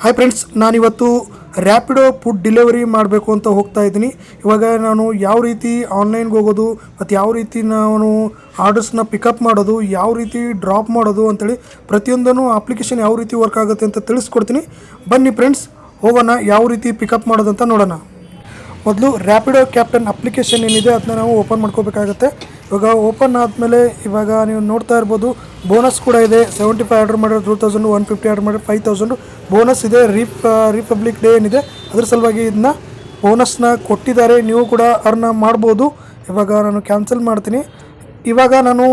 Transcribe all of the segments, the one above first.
Hi friends, ನಾನಿವತ್ತು Rapido food delivery ಮಾಡಬೇಕು ಅಂತ ಹೋಗ್ತಾ ಇದ್ದೀನಿ. ಇವಾಗ ನಾನು ಯಾವ ರೀತಿ ಆನ್ಲೈನ್ಗೆ ಹೋಗೋದು ಮತ್ತು ಯಾವ ರೀತಿ ನಾನು ಆರ್ಡರ್ಸ್ನ ಪಿಕಪ್ ಮಾಡೋದು, ಯಾವ ರೀತಿ ಡ್ರಾಪ್ ಮಾಡೋದು ಅಂತೇಳಿ ಪ್ರತಿಯೊಂದನ್ನು ಅಪ್ಲಿಕೇಶನ್ ಯಾವ ರೀತಿ ವರ್ಕ್ ಆಗುತ್ತೆ ಅಂತ ತಿಳಿಸ್ಕೊಡ್ತೀನಿ. ಬನ್ನಿ ಫ್ರೆಂಡ್ಸ್, ಹೋಗೋಣ ಯಾವ ರೀತಿ ಪಿಕಪ್ ಮಾಡೋದಂತ ನೋಡೋಣ. ಮೊದಲು ರ್ಯಾಪಿಡೋ ಕ್ಯಾಪ್ಟನ್ ಅಪ್ಲಿಕೇಶನ್ ಏನಿದೆ ಅದನ್ನ ನಾವು ಓಪನ್ ಮಾಡ್ಕೋಬೇಕಾಗತ್ತೆ. ಇವಾಗ ಓಪನ್ ಆದಮೇಲೆ ಇವಾಗ ನೀವು ನೋಡ್ತಾ ಇರ್ಬೋದು, ಬೋನಸ್ ಕೂಡ ಇದೆ. 75 ಆರ್ಡರ್ ಮಾಡಿದ್ರೆ 2000, 150 ಆರ್ಡರ್ ಮಾಡಿದ್ರೆ 5000 ಬೋನಸ್ ಇದೆ. ರಿಪಬ್ಲಿಕ್ ಡೇ ಏನಿದೆ ಅದ್ರ ಸಲುವಾಗಿ ಇದನ್ನ ಬೋನಸ್ನ ಕೊಟ್ಟಿದ್ದಾರೆ. ನೀವು ಕೂಡ ಅರ್ನ ಮಾಡ್ಬೋದು. ಇವಾಗ ನಾನು ಕ್ಯಾನ್ಸಲ್ ಮಾಡ್ತೀನಿ. ಇವಾಗ ನಾನು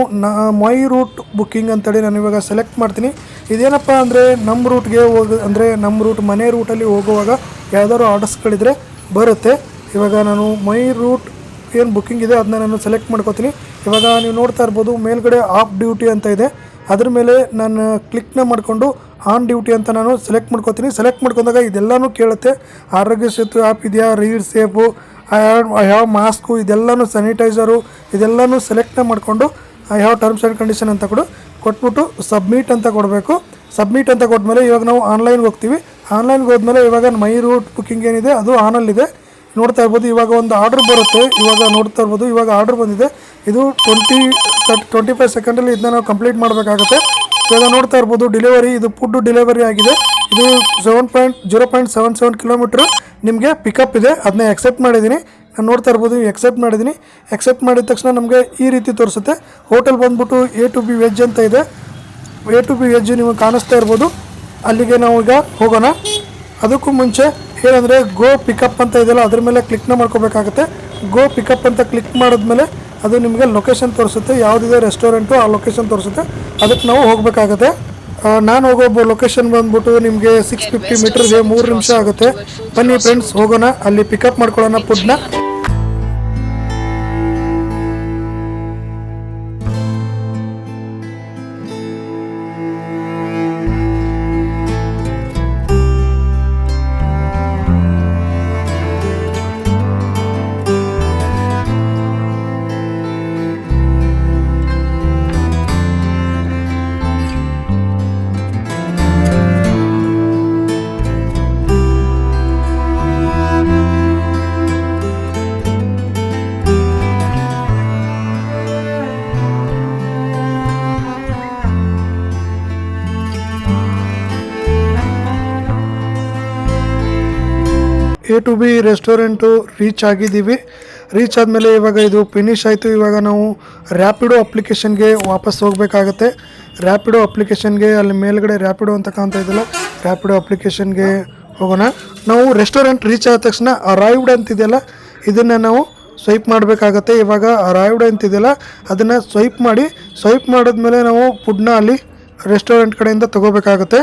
ಮೈ ರೂಟ್ ಬುಕ್ಕಿಂಗ್ ಅಂತೇಳಿ ನಾನು ಇವಾಗ ಸೆಲೆಕ್ಟ್ ಮಾಡ್ತೀನಿ. ಇದೇನಪ್ಪ ಅಂದರೆ ನಮ್ಮ ರೂಟ್ಗೆ ನಮ್ಮ ರೂಟ್ ಮನೆ ರೂಟಲ್ಲಿ ಹೋಗುವಾಗ ಯಾವ್ದಾದ್ರು ಆರ್ಡರ್ಸ್ಗಳಿದ್ರೆ ಬರುತ್ತೆ. ಇವಾಗ ನಾನು ಮೈ ರೂಟ್ ಏನು ಬುಕ್ಕಿಂಗ್ ಇದೆ ಅದನ್ನ ನಾನು ಸೆಲೆಕ್ಟ್ ಮಾಡ್ಕೋತೀನಿ. ಇವಾಗ ನೀವು ನೋಡ್ತಾ ಇರ್ಬೋದು, ಮೇಲ್ಗಡೆ ಆಫ್ ಡ್ಯೂಟಿ ಅಂತ ಇದೆ. ಅದ್ರ ಮೇಲೆ ನಾನು ಕ್ಲಿಕ್ನ ಮಾಡಿಕೊಂಡು ಆನ್ ಡ್ಯೂಟಿ ಅಂತ ನಾನು ಸೆಲೆಕ್ಟ್ ಮಾಡ್ಕೋತೀನಿ. ಸೆಲೆಕ್ಟ್ ಮಾಡ್ಕೊಂಡಾಗ ಇದೆಲ್ಲನೂ ಕೇಳುತ್ತೆ. ಆರೋಗ್ಯ ಸೇತು ಆ್ಯಪ್ ಇದೆಯಾ, ರೀಡ್ ಸೇಫು, ಯಾವ ಮಾಸ್ಕು, ಇದೆಲ್ಲನೂ ಸ್ಯಾನಿಟೈಸರು, ಇದೆಲ್ಲನೂ ಸೆಲೆಕ್ಟ್ನ ಮಾಡಿಕೊಂಡು ಯಾವ ಟರ್ಮ್ಸ್ ಆ್ಯಂಡ್ ಕಂಡೀಷನ್ ಅಂತ ಕೊಟ್ಬಿಟ್ಟು ಸಬ್ಮಿಟ್ ಅಂತ ಕೊಡಬೇಕು. ಸಬ್ಮಿಟ್ ಅಂತ ಕೊಟ್ಮೇಲೆ ಇವಾಗ ನಾವು ಆನ್ಲೈನ್ಗೆ ಹೋಗ್ತೀವಿ. ಆನ್ಲೈನ್ಗೆ ಹೋದ್ಮೇಲೆ ಇವಾಗ ಮೈ ರೂಟ್ ಬುಕ್ಕಿಂಗ್ ಏನಿದೆ ಅದು ಆನಲ್ಲಿದೆ. ನೋಡ್ತಾ ಇರ್ಬೋದು, ಇವಾಗ ಒಂದು ಆರ್ಡ್ರ್ ಬರುತ್ತೆ. ಇವಾಗ ನೋಡ್ತಾ ಇರ್ಬೋದು, ಇವಾಗ ಆರ್ಡ್ರ್ ಬಂದಿದೆ. ಇದು 25 ಸೆಕೆಂಡಲ್ಲಿ ಇದನ್ನ ನಾವು ಕಂಪ್ಲೀಟ್ ಮಾಡಬೇಕಾಗುತ್ತೆ. ಇವಾಗ ನೋಡ್ತಾ ಇರ್ಬೋದು, ಡೆಲಿವರಿ, ಇದು ಫುಡ್ ಡೆಲಿವರಿ ಆಗಿದೆ. ಇದು 0.77 ಕಿಲೋಮೀಟ್ರ್ ನಿಮಗೆ ಪಿಕಪ್ ಇದೆ. ಅದನ್ನ ಎಕ್ಸೆಪ್ಟ್ ಮಾಡಿದ್ದೀನಿ. ನಾನು ನೋಡ್ತಾ ಇರ್ಬೋದು, ಎಕ್ಸೆಪ್ಟ್ ಮಾಡಿದ್ದೀನಿ. ಎಕ್ಸೆಪ್ಟ್ ಮಾಡಿದ ತಕ್ಷಣ ನಮಗೆ ಈ ರೀತಿ ತೋರಿಸುತ್ತೆ. ಹೋಟೆಲ್ ಬಂದ್ಬಿಟ್ಟು A to B ವೆಜ್ ಅಂತ ಇದೆ. A to B ವೆಜ್ ನಿಮಗೆ ಕಾಣಿಸ್ತಾ ಇರ್ಬೋದು. ಅಲ್ಲಿಗೆ ನಾವು ಈಗ ಹೋಗೋಣ. ಅದಕ್ಕೂ ಮುಂಚೆ ಏನಂದರೆ ಗೋ ಪಿಕಪ್ ಅಂತ ಇದೆಯಲ್ಲ ಅದ್ರ ಮೇಲೆ ಕ್ಲಿಕ್ನ ಮಾಡ್ಕೋಬೇಕಾಗುತ್ತೆ. ಗೋ ಪಿಕಪ್ ಅಂತ ಕ್ಲಿಕ್ ಮಾಡಿದ್ಮೇಲೆ ಅದು ನಿಮಗೆ ಲೊಕೇಶನ್ ತೋರಿಸುತ್ತೆ. ಯಾವುದಿದೆ ರೆಸ್ಟೋರೆಂಟು ಆ ಲೊಕೇಶನ್ ತೋರಿಸುತ್ತೆ. ಅದಕ್ಕೆ ನಾವು ಹೋಗಬೇಕಾಗುತ್ತೆ. ನಾನು ಹೋಗೋ ಲೊಕೇಶನ್ ಬಂದ್ಬಿಟ್ಟು ನಿಮಗೆ 650 ಮೀಟರ್ಗೆ 3 ನಿಮಿಷ ಆಗುತ್ತೆ. ಬನ್ನಿ ಫ್ರೆಂಡ್ಸ್, ಹೋಗೋಣ, ಅಲ್ಲಿ ಪಿಕಪ್ ಮಾಡ್ಕೊಳ್ಳೋಣ ಫುಡ್ನ. A to B restaurant reach ಆಗಿದ್ದೀವಿ. ರೀಚ್ ಆದಮೇಲೆ ಇವಾಗ ಇದು ಫಿನಿಶ್ ಆಯಿತು. ಇವಾಗ ನಾವು ರ್ಯಾಪಿಡೋ ಅಪ್ಲಿಕೇಶನ್ಗೆ ವಾಪಸ್ ಹೋಗಬೇಕಾಗತ್ತೆ. ರ್ಯಾಪಿಡೋ ಅಪ್ಲಿಕೇಶನ್ಗೆ ಅಲ್ಲಿ ಮೇಲ್ಗಡೆ ರ್ಯಾಪಿಡೋ ಅಂತ ಕಾಣ್ತಾ ಇದೆಯಲ್ಲ, ರ್ಯಾಪಿಡೋ ಅಪ್ಲಿಕೇಶನ್ಗೆ ಹೋಗೋಣ. ನಾವು ರೆಸ್ಟೋರೆಂಟ್ ರೀಚ್ ಆದ ತಕ್ಷಣ ಅರೈವ್ಡ್ ಅಂತಿದೆಯಲ್ಲ, ಇದನ್ನು ನಾವು ಸ್ವೈಪ್ ಮಾಡಬೇಕಾಗತ್ತೆ. ಇವಾಗ ಅರೈವ್ಡ್ ಅಂತಿದೆಯಲ್ಲ ಅದನ್ನು ಸ್ವೈಪ್ ಮಾಡಿದ್ಮೇಲೆ ನಾವು ಫುಡ್ನ ಅಲ್ಲಿ ರೆಸ್ಟೋರೆಂಟ್ ಕಡೆಯಿಂದ ತೊಗೋಬೇಕಾಗತ್ತೆ.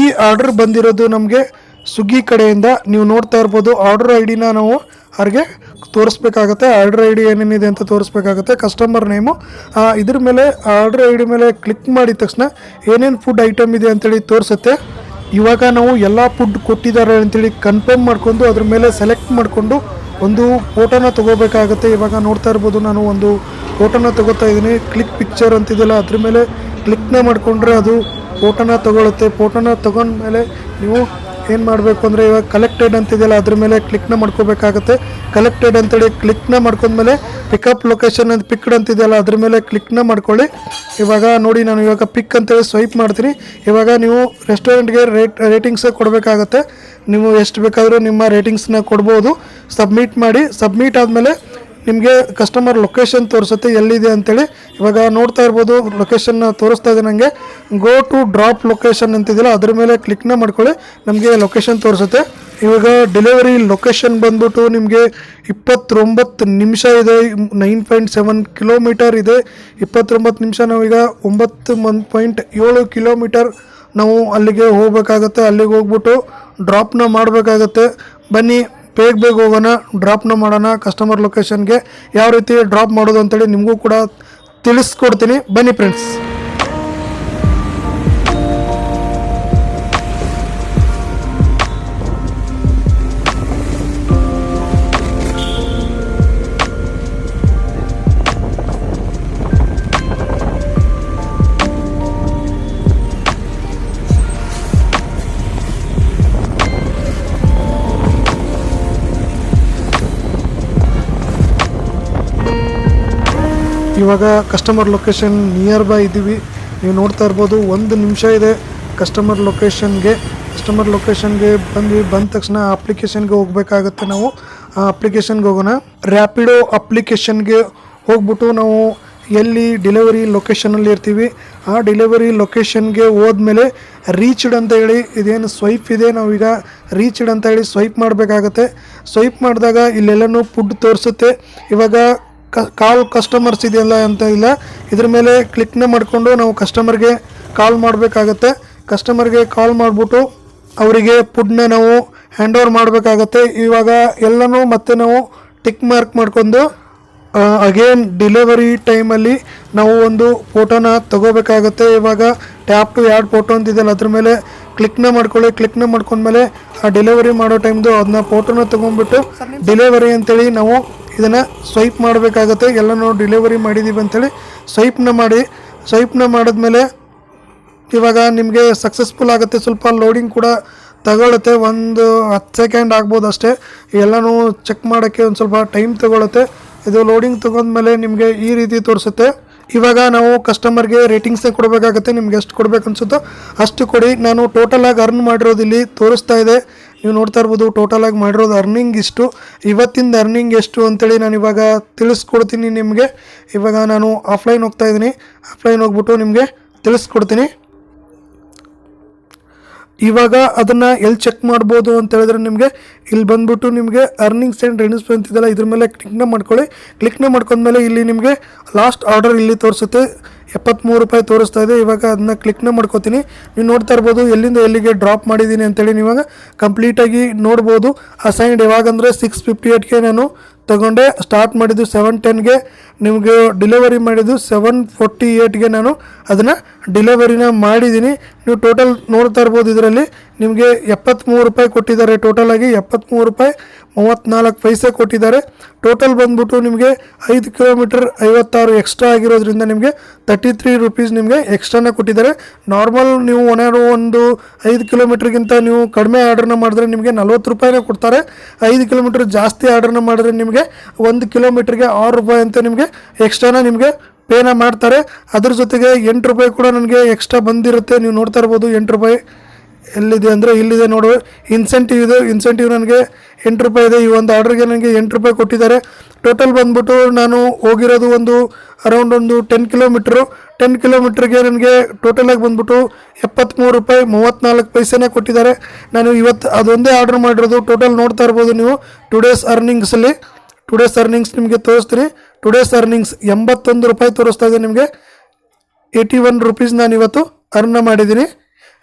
ಈ ಆರ್ಡರ್ ಬಂದಿರೋದು ನಮಗೆ ಸ್ವಿಗ್ಗಿ ಕಡೆಯಿಂದ. ನೀವು ನೋಡ್ತಾ ಇರ್ಬೋದು, ಆರ್ಡರ್ ಐ ಡಿನ ನಾವು ಅವ್ರಿಗೆ ತೋರಿಸ್ಬೇಕಾಗತ್ತೆ. ಆರ್ಡರ್ ಐ ಡಿ ಏನೇನಿದೆ ಅಂತ ತೋರಿಸ್ಬೇಕಾಗತ್ತೆ. ಕಸ್ಟಮರ್ ನೇಮು, ಇದ್ರ ಮೇಲೆ ಆರ್ಡರ್ ಐ ಡಿ ಮೇಲೆ ಕ್ಲಿಕ್ ಮಾಡಿದ ತಕ್ಷಣ ಏನೇನು ಫುಡ್ ಐಟಮ್ ಇದೆ ಅಂತೇಳಿ ತೋರಿಸುತ್ತೆ. ಇವಾಗ ನಾವು ಎಲ್ಲ ಫುಡ್ ಕೊಟ್ಟಿದ್ದಾರೆ ಅಂತೇಳಿ ಕನ್ಫರ್ಮ್ ಮಾಡ್ಕೊಂಡು ಅದ್ರ ಮೇಲೆ ಸೆಲೆಕ್ಟ್ ಮಾಡಿಕೊಂಡು ಒಂದು ಫೋಟೋನ ತೊಗೋಬೇಕಾಗತ್ತೆ. ಇವಾಗ ನೋಡ್ತಾ ಇರ್ಬೋದು, ನಾನು ಒಂದು ಫೋಟೋನ ತೊಗೋತಾ ಇದ್ದೀನಿ. ಕ್ಲಿಕ್ ಪಿಕ್ಚರ್ ಅಂತಿದೆಯಲ್ಲ ಅದ್ರ ಮೇಲೆ ಕ್ಲಿಕ್ನ ಮಾಡಿಕೊಂಡ್ರೆ ಅದು ಫೋಟೋನ ತೊಗೊಳುತ್ತೆ. ಫೋಟೋನ ತೊಗೊಂಡ್ಮೇಲೆ ನೀವು ಏನು ಮಾಡಬೇಕು ಅಂದರೆ ಇವಾಗ ಕಲೆಕ್ಟೆಡ್ ಅಂತಿದೆಯಲ್ಲ ಅದ್ರ ಮೇಲೆ ಕ್ಲಿಕ್ನ ಮಾಡ್ಕೋಬೇಕಾಗತ್ತೆ. ಕಲೆಕ್ಟೆಡ್ ಅಂತೇಳಿ ಕ್ಲಿಕ್ನ ಮಾಡ್ಕೊಂಡ್ಮೇಲೆ ಪಿಕಪ್ ಲೊಕೇಶನ್ ಅಂತ ಪಿಕ್ಡ್ ಅಂತಿದೆಯಲ್ಲ ಅದ್ರ ಮೇಲೆ ಕ್ಲಿಕ್ನ ಮಾಡ್ಕೊಳ್ಳಿ. ಇವಾಗ ನೋಡಿ, ನಾನು ಇವಾಗ ಪಿಕ್ ಅಂತೇಳಿ ಸ್ವೈಪ್ ಮಾಡ್ತೀನಿ. ಇವಾಗ ನೀವು ರೆಸ್ಟೋರೆಂಟ್ಗೆ ರೇಟಿಂಗ್ಸ್ ಕೊಡಬೇಕಾಗತ್ತೆ. ನೀವು ಎಷ್ಟು ಬೇಕಾದರೂ ನಿಮ್ಮ ರೇಟಿಂಗ್ಸ್ನ ಕೊಡ್ಬೋದು. ಸಬ್ಮಿಟ್ ಮಾಡಿ. ಸಬ್ಮಿಟ್ ಆದಮೇಲೆ ನಿಮಗೆ ಕಸ್ಟಮರ್ ಲೊಕೇಶನ್ ತೋರಿಸುತ್ತೆ ಎಲ್ಲಿದೆ ಅಂತೇಳಿ. ಇವಾಗ ನೋಡ್ತಾ ಇರ್ಬೋದು, ಲೊಕೇಶನ್ನ ತೋರಿಸ್ತಾ ಇದೆ ನನಗೆ. ಗೋ ಟು ಡ್ರಾಪ್ ಲೊಕೇಶನ್ ಅಂತಿದೆಯಲ್ಲ ಅದ್ರ ಮೇಲೆ ಕ್ಲಿಕ್ನ ಮಾಡ್ಕೊಳ್ಳಿ, ನಮಗೆ ಲೊಕೇಶನ್ ತೋರಿಸುತ್ತೆ. ಇವಾಗ ಡೆಲಿವರಿ ಲೊಕೇಶನ್ ಬಂದ್ಬಿಟ್ಟು ನಿಮಗೆ 29 ನಿಮಿಷ ಇದೆ. 9.7 ಕಿಲೋಮೀಟರ್ ಇದೆ. 29 ನಿಮಿಷ ನಾವೀಗ 9.7 ಕಿಲೋಮೀಟರ್ ನಾವು ಅಲ್ಲಿಗೆ ಹೋಗಬೇಕಾಗತ್ತೆ. ಅಲ್ಲಿಗೆ ಹೋಗ್ಬಿಟ್ಟು ಡ್ರಾಪ್ನ ಮಾಡಬೇಕಾಗತ್ತೆ. ಬನ್ನಿ ಬೇಗ ಹೋಗೋಣ, ಡ್ರಾಪ್ನ ಮಾಡೋಣ ಕಸ್ಟಮರ್ ಲೊಕೇಶನ್ಗೆ. ಯಾವ ರೀತಿ ಡ್ರಾಪ್ ಮಾಡೋದು ಅಂತೇಳಿ ನಿಮಗೂ ಕೂಡ ತಿಳಿಸ್ಕೊಡ್ತೀನಿ. ಬನ್ನಿ ಫ್ರೆಂಡ್ಸ್. ಇವಾಗ ಕಸ್ಟಮರ್ ಲೊಕೇಶನ್ ನಿಯರ್ ಬೈ ಇದ್ದೀವಿ. ನೀವು ನೋಡ್ತಾ ಇರ್ಬೋದು 1 ನಿಮಿಷ ಇದೆ ಕಸ್ಟಮರ್ ಲೊಕೇಶನ್ಗೆ ಬಂದ ತಕ್ಷಣ ಅಪ್ಲಿಕೇಶನ್ಗೆ ಹೋಗಬೇಕಾಗುತ್ತೆ. ನಾವು ಆ ಅಪ್ಲಿಕೇಶನ್ಗೆ ಹೋಗೋಣ. ರ್ಯಾಪಿಡೋ ಅಪ್ಲಿಕೇಶನ್ಗೆ ಹೋಗ್ಬಿಟ್ಟು ನಾವು ಎಲ್ಲಿ ಡೆಲಿವರಿ ಲೊಕೇಶನಲ್ಲಿ ಇರ್ತೀವಿ ಆ ಡೆಲಿವರಿ ಲೊಕೇಶನ್ಗೆ ಹೋದ್ಮೇಲೆ ರೀಚ್ಡ್ ಅಂತ ಹೇಳಿ ಇದೇನು ಸ್ವೈಪ್ ಇದೆ, ನಾವೀಗ ರೀಚ್ಡ್ ಅಂತ ಹೇಳಿ ಸ್ವೈಪ್ ಮಾಡಬೇಕಾಗತ್ತೆ. ಸ್ವೈಪ್ ಮಾಡಿದಾಗ ಇಲ್ಲೆಲ್ಲನೂ ಫುಡ್ ತೋರಿಸುತ್ತೆ. ಇವಾಗ ಕಾಲ್ ಕಸ್ಟಮರ್ಸ್ ಇದೆಯಲ್ಲ ಅಂತ ಇಲ್ಲ, ಇದ್ರ ಮೇಲೆ ಕ್ಲಿಕ್ನ ಮಾಡಿಕೊಂಡು ನಾವು ಕಸ್ಟಮರ್ಗೆ ಕಾಲ್ ಮಾಡಬೇಕಾಗತ್ತೆ. ಕಸ್ಟಮರ್ಗೆ ಕಾಲ್ ಮಾಡಿಬಿಟ್ಟು ಅವರಿಗೆ ಫುಡ್ನ ನಾವು ಹ್ಯಾಂಡ್ ಓವರ್ ಮಾಡಬೇಕಾಗತ್ತೆ. ಇವಾಗ ಎಲ್ಲನೂ ಮತ್ತೆ ನಾವು ಟಿಕ್ ಮಾರ್ಕ್ ಮಾಡ್ಕೊಂಡು ಅಗೇನ್ ಡೆಲಿವರಿ ಟೈಮಲ್ಲಿ ನಾವು ಒಂದು ಫೋಟೋನ ತಗೋಬೇಕಾಗತ್ತೆ. ಇವಾಗ ಟ್ಯಾಪ್ ಟು ಆ್ಯಡ್ ಫೋಟೋ ಅಂತಿದೆಯಲ್ಲ ಅದ್ರ ಮೇಲೆ ಕ್ಲಿಕ್ನ ಮಾಡ್ಕೊಂಡ್ಮೇಲೆ ಆ ಡೆಲಿವರಿ ಮಾಡೋ ಟೈಮ್ದು ಅದನ್ನ ಫೋಟೋನ ತೊಗೊಂಡ್ಬಿಟ್ಟು ಡೆಲಿವರಿ ಅಂತೇಳಿ ನಾವು ಇದನ್ನು ಸ್ವೈಪ್ ಮಾಡಬೇಕಾಗತ್ತೆ. ಎಲ್ಲ ನಾವು ಡೆಲಿವರಿ ಮಾಡಿದ್ದೀವಿ ಅಂಥೇಳಿ ಸ್ವೈಪ್ನ ಮಾಡಿದ್ಮೇಲೆ ಇವಾಗ ನಿಮಗೆ ಸಕ್ಸಸ್ಫುಲ್ ಆಗುತ್ತೆ. ಸ್ವಲ್ಪ ಲೋಡಿಂಗ್ ಕೂಡ ತಗೊಳುತ್ತೆ, ಒಂದು 10 ಸೆಕೆಂಡ್ ಆಗ್ಬೋದು ಅಷ್ಟೇ. ಎಲ್ಲನೂ ಚೆಕ್ ಮಾಡೋಕ್ಕೆ ಒಂದು ಸ್ವಲ್ಪ ಟೈಮ್ ತಗೊಳುತ್ತೆ. ಇದು ಲೋಡಿಂಗ್ ತಗೊಂಡ್ಮೇಲೆ ನಿಮಗೆ ಈ ರೀತಿ ತೋರಿಸುತ್ತೆ. ಇವಾಗ ನಾವು ಕಸ್ಟಮರ್ಗೆ ರೇಟಿಂಗ್ಸ್ನ ಕೊಡಬೇಕಾಗತ್ತೆ. ನಿಮ್ಗೆ ಎಷ್ಟು ಕೊಡಬೇಕು ಅನಿಸುತ್ತೋ ಅಷ್ಟು ಕೊಡಿ. ನಾನು ಟೋಟಲಾಗಿ ಅರ್ನ್ ಮಾಡಿರೋದು ಇಲ್ಲಿ ತೋರಿಸ್ತಾ ಇದೆ, ನೀವು ನೋಡ್ತಾ ಇರ್ಬೋದು. ಟೋಟಲಾಗಿ ಮಾಡಿರೋದು ಅರ್ನಿಂಗ್ ಇಷ್ಟು, ಇವತ್ತಿಂದ ಅರ್ನಿಂಗ್ ಎಷ್ಟು ಅಂತೇಳಿ ನಾನು ಇವಾಗ ತಿಳಿಸ್ಕೊಡ್ತೀನಿ ನಿಮಗೆ. ಇವಾಗ ನಾನು ಆಫ್ಲೈನ್ ಹೋಗ್ತಾ ಇದ್ದೀನಿ, ಆಫ್ಲೈನ್ ಹೋಗ್ಬಿಟ್ಟು ನಿಮಗೆ ತಿಳಿಸ್ಕೊಡ್ತೀನಿ. ಇವಾಗ ಅದನ್ನು ಎಲ್ಲಿ ಚೆಕ್ ಮಾಡ್ಬೋದು ಅಂತ ಹೇಳಿದ್ರೆ ನಿಮಗೆ ಇಲ್ಲಿ ಬಂದ್ಬಿಟ್ಟು ನಿಮಗೆ ಅರ್ನಿಂಗ್ಸ್ ಆ್ಯಂಡ್ ರೆನ್ಯೂಸ್ ಅಂತಿದೆಯಲ್ಲ ಇದ್ರ ಮೇಲೆ ಕ್ಲಿಕ್ನ ಮಾಡ್ಕೊಂಡ್ಮೇಲೆ ಇಲ್ಲಿ ನಿಮಗೆ ಲಾಸ್ಟ್ ಆರ್ಡರ್ ಇಲ್ಲಿ ತೋರಿಸುತ್ತೆ. 73 ರೂಪಾಯಿ ತೋರಿಸ್ತಾ ಇದೆ. ಇವಾಗ ಅದನ್ನ ಕ್ಲಿಕ್ನ ಮಾಡ್ಕೋತೀನಿ. ನೀವು ನೋಡ್ತಾ ಇರ್ಬೋದು ಎಲ್ಲಿಂದ ಎಲ್ಲಿಗೆ ಡ್ರಾಪ್ ಮಾಡಿದ್ದೀನಿ ಅಂತೇಳಿ ನೀವಾಗ ಕಂಪ್ಲೀಟಾಗಿ ನೋಡ್ಬೋದು. ಅಸೈನ್ಡ್ ಯಾವಾಗಂದರೆ 6:58ಗೆ ನಾನು ತಗೊಂಡೆ. ಸ್ಟಾರ್ಟ್ ಮಾಡಿದ್ದು 7:10ಗೆ, ನಿಮಗೆ ಡೆಲಿವರಿ ಮಾಡಿದ್ದು 7:48ಗೆ ನಾನು ಅದನ್ನು ಡೆಲಿವರಿನ ಮಾಡಿದ್ದೀನಿ. ನೀವು ಟೋಟಲ್ ನೋಡ್ತಾ ಇರ್ಬೋದು ಇದರಲ್ಲಿ ನಿಮಗೆ 73 ರೂಪಾಯಿ ಕೊಟ್ಟಿದ್ದಾರೆ. ಟೋಟಲಾಗಿ 73 ರೂಪಾಯಿ 34 ಪೈಸೆ ಕೊಟ್ಟಿದ್ದಾರೆ. ಟೋಟಲ್ ಬಂದ್ಬಿಟ್ಟು ನಿಮಗೆ 5 ಕಿಲೋಮೀಟರ್ 56 ಎಕ್ಸ್ಟ್ರಾ ಆಗಿರೋದ್ರಿಂದ ನಿಮಗೆ 33 ರೂಪೀಸ್ ನಿಮಗೆ ಎಕ್ಸ್ಟ್ರಾನ ಕೊಟ್ಟಿದ್ದಾರೆ. ನಾರ್ಮಲ್ ನೀವು ಒಂದು 5 ಕಿಲೋಮೀಟ್ರಿಗಿಂತ ನೀವು ಕಡಿಮೆ ಆರ್ಡ್ರನ್ನ ಮಾಡಿದ್ರೆ ನಿಮಗೆ 40 ರೂಪಾಯಿನೇ ಕೊಡ್ತಾರೆ. 5 ಕಿಲೋಮೀಟ್ರ್ ಜಾಸ್ತಿ ಆರ್ಡ್ರನ್ನ ಮಾಡಿದ್ರೆ ನಿಮಗೆ 1 ಕಿಲೋಮೀಟ್ರಿಗೆ 6 ರೂಪಾಯಿ ಅಂತ ನಿಮಗೆ ಎಕ್ಸ್ಟ್ರಾನ ನಿಮಗೆ ಪೇನ ಮಾಡ್ತಾರೆ. ಅದ್ರ ಜೊತೆಗೆ 8 ರೂಪಾಯಿ ಕೂಡ ನನಗೆ ಎಕ್ಸ್ಟ್ರಾ ಬಂದಿರುತ್ತೆ. ನೀವು ನೋಡ್ತಾ ಇರ್ಬೋದು 8 ರೂಪಾಯಿ ಎಲ್ಲಿದೆ ಅಂದರೆ ಇಲ್ಲಿದೆ ನೋಡುವ ಇನ್ಸೆಂಟಿವ್ ನನಗೆ 8 ರೂಪಾಯಿ ಇದೆ. ಈ ಒಂದು ಆರ್ಡ್ರಿಗೆ ನನಗೆ 8 ರೂಪಾಯಿ ಕೊಟ್ಟಿದ್ದಾರೆ. ಟೋಟಲ್ ಬಂದ್ಬಿಟ್ಟು ನಾನು ಹೋಗಿರೋದು ಅರೌಂಡ್ 10 ಕಿಲೋಮೀಟ್ರಿಗೆ ನನಗೆ ಟೋಟಲಾಗಿ ಬಂದ್ಬಿಟ್ಟು 73 ರೂಪಾಯಿ 34 ಪೈಸೆನೇ ಕೊಟ್ಟಿದ್ದಾರೆ. ನಾನು ಇವತ್ತು ಅದೊಂದೇ ಆರ್ಡ್ರ್ ಮಾಡಿರೋದು. ಟೋಟಲ್ ನೋಡ್ತಾ ಇರ್ಬೋದು ನೀವು ಟುಡೇಸ್ ಅರ್ನಿಂಗ್ಸ್ ನಿಮಗೆ ತೋರಿಸ್ತೀನಿ. ಟುಡೇಸ್ ಅರ್ನಿಂಗ್ಸ್ 81 ರೂಪಾಯಿ ತೋರಿಸ್ತಾ ಇದೆ. ನಿಮಗೆ 81 ರೂಪೀಸ್ ನಾನು ಇವತ್ತು ಅರ್ನ್ ಮಾಡಿದ್ದೀನಿ.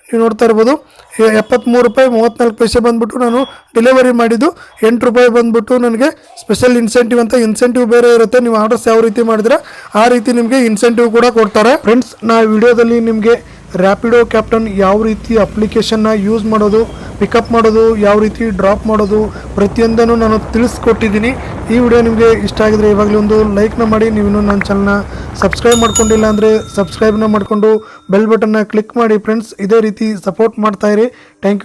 ನೀವು ನೋಡ್ತಾ ಇರ್ಬೋದು 73 ರೂಪಾಯಿ 34 ಪೈಸೆ ಬಂದ್ಬಿಟ್ಟು ನಾನು ಡೆಲಿವರಿ ಮಾಡಿದ್ದು. 8 ರೂಪಾಯಿ ಬಂದ್ಬಿಟ್ಟು ನನಗೆ ಸ್ಪೆಷಲ್ ಇನ್ಸೆಂಟಿವ್ ಬೇರೆ ಇರುತ್ತೆ. ನೀವು ಆರ್ಡರ್ಸ್ ಯಾವ ರೀತಿ ಮಾಡಿದ್ರೆ ಆ ರೀತಿ ನಿಮಗೆ ಇನ್ಸೆಂಟಿವ್ ಕೂಡ ಕೊಡ್ತಾರೆ. ಫ್ರೆಂಡ್ಸ್, ನಾ ವಿಡಿಯೋದಲ್ಲಿ ನಿಮಗೆ ರ್ಯಾಪಿಡೋ ಕ್ಯಾಪ್ಟನ್ ಯಾವ ರೀತಿ ಅಪ್ಲಿಕೇಶನ್ನ ಯೂಸ್ ಮಾಡೋದು, ಪಿಕಪ್ ಮಾಡೋದು, ಯಾವ ರೀತಿ ಡ್ರಾಪ್ ಮಾಡೋದು ಪ್ರತಿಯೊಂದನ್ನು ನಾನು ತಿಳಿಸ್ಕೊಟ್ಟಿದ್ದೀನಿ. ಈ ವಿಡಿಯೋ ನಿಮಗೆ ಇಷ್ಟ ಆಗಿದ್ರೆ ಇವಾಗಲೇ ಒಂದು ಲೈಕ್ನ ಮಾಡಿ. ನೀವು ನನ್ನ ಚಾನಲ್ನ ಸಬ್ಸ್ಕ್ರೈಬ್ ಮಾಡ್ಕೊಂಡಿಲ್ಲ ಅಂದರೆ ಸಬ್ಸ್ಕ್ರೈಬ್ನ ಮಾಡಿಕೊಂಡು ಬೆಲ್ ಬಟನ್ನ ಕ್ಲಿಕ್ ಮಾಡಿ. ಫ್ರೆಂಡ್ಸ್, ಇದೇ ರೀತಿ ಸಪೋರ್ಟ್ ಮಾಡ್ತಾಯಿರಿ. Thank you.